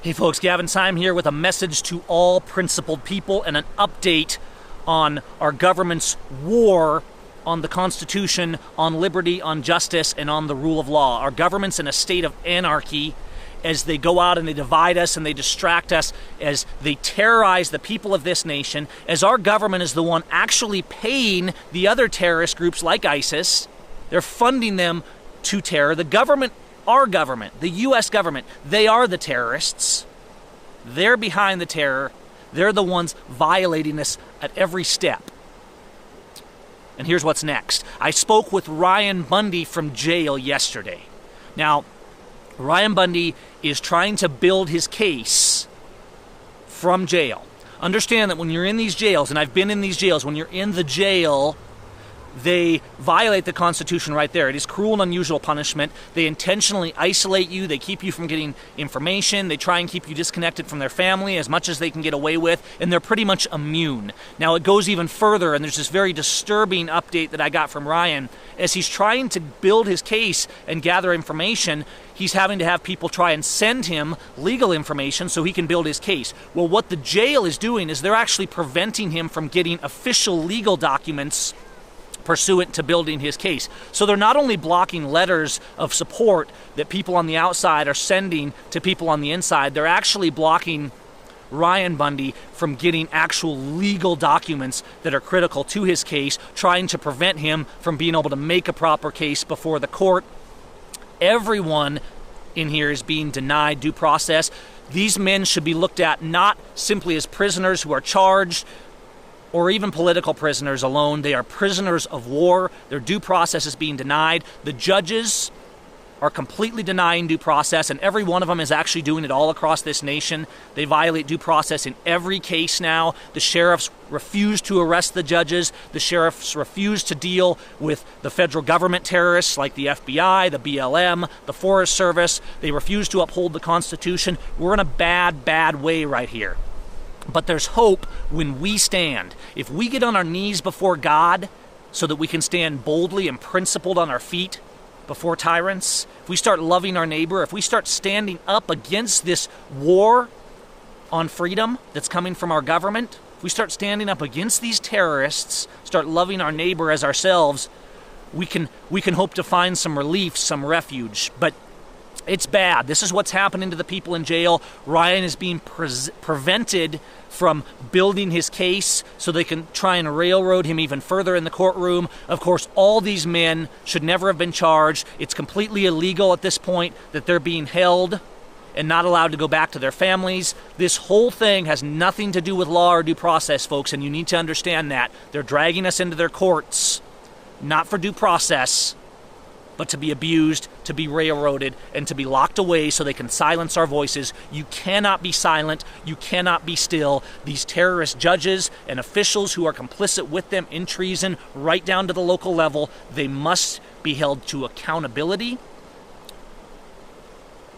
Hey folks, Gavin Seim here with a message to all principled people and an update on our government's war on the Constitution, on liberty, on justice, and on the rule of law. Our government's in a state of anarchy as they go out and they divide us and they distract us, as they terrorize the people of this nation, as our government is the one actually paying the other terrorist groups like ISIS. They're funding them to terror. The government, our government, the U.S. government, they are the terrorists. They're behind the terror. They're the ones violating us at every step. And here's what's next. I spoke with Ryan Bundy from jail yesterday. Now, Ryan Bundy is trying to build his case from jail. Understand that when you're in these jails, and I've been in these jails, when you're in the jail, they violate the Constitution right there. It is cruel and unusual punishment. They intentionally isolate you. They keep you from getting information. They try and keep you disconnected from their family as much as they can get away with, and they're pretty much immune. Now, it goes even further, and there's this very disturbing update that I got from Ryan. As he's trying to build his case and gather information, he's having to have people try and send him legal information so he can build his case. Well, what the jail is doing is they're actually preventing him from getting official legal documents pursuant to building his case. So they're not only blocking letters of support that people on the outside are sending to people on the inside, they're actually blocking Ryan Bundy from getting actual legal documents that are critical to his case, trying to prevent him from being able to make a proper case before the court. Everyone in here is being denied due process. These men should be looked at not simply as prisoners who are charged, or even political prisoners alone. They are prisoners of war. Their due process is being denied. The judges are completely denying due process, and every one of them is actually doing it all across this nation. They violate due process in every case now. The sheriffs refuse to arrest the judges. The sheriffs refuse to deal with the federal government terrorists like the FBI, the BLM, the Forest Service. They refuse to uphold the Constitution. We're in a bad, bad way right here. But there's hope when we stand. If we get on our knees before God so that we can stand boldly and principled on our feet before tyrants, if we start loving our neighbor, if we start standing up against this war on freedom that's coming from our government, if we start standing up against these terrorists, start loving our neighbor as ourselves, we can hope to find some relief, some refuge. But it's bad. This is what's happening to the people in jail. Ryan is being prevented from building his case so they can try and railroad him even further in the courtroom. Of course, all these men should never have been charged. It's completely illegal at this point that they're being held and not allowed to go back to their families. This whole thing has nothing to do with law or due process, folks, and you need to understand that. They're dragging us into their courts, not for due process, but to be abused, to be railroaded, and to be locked away so they can silence our voices. You cannot be silent. You cannot be still. These terrorist judges and officials who are complicit with them in treason, right down to the local level, they must be held to accountability.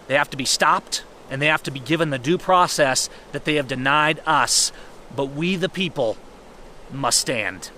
They have to be stopped, and they have to be given the due process that they have denied us. But we, the people, must stand.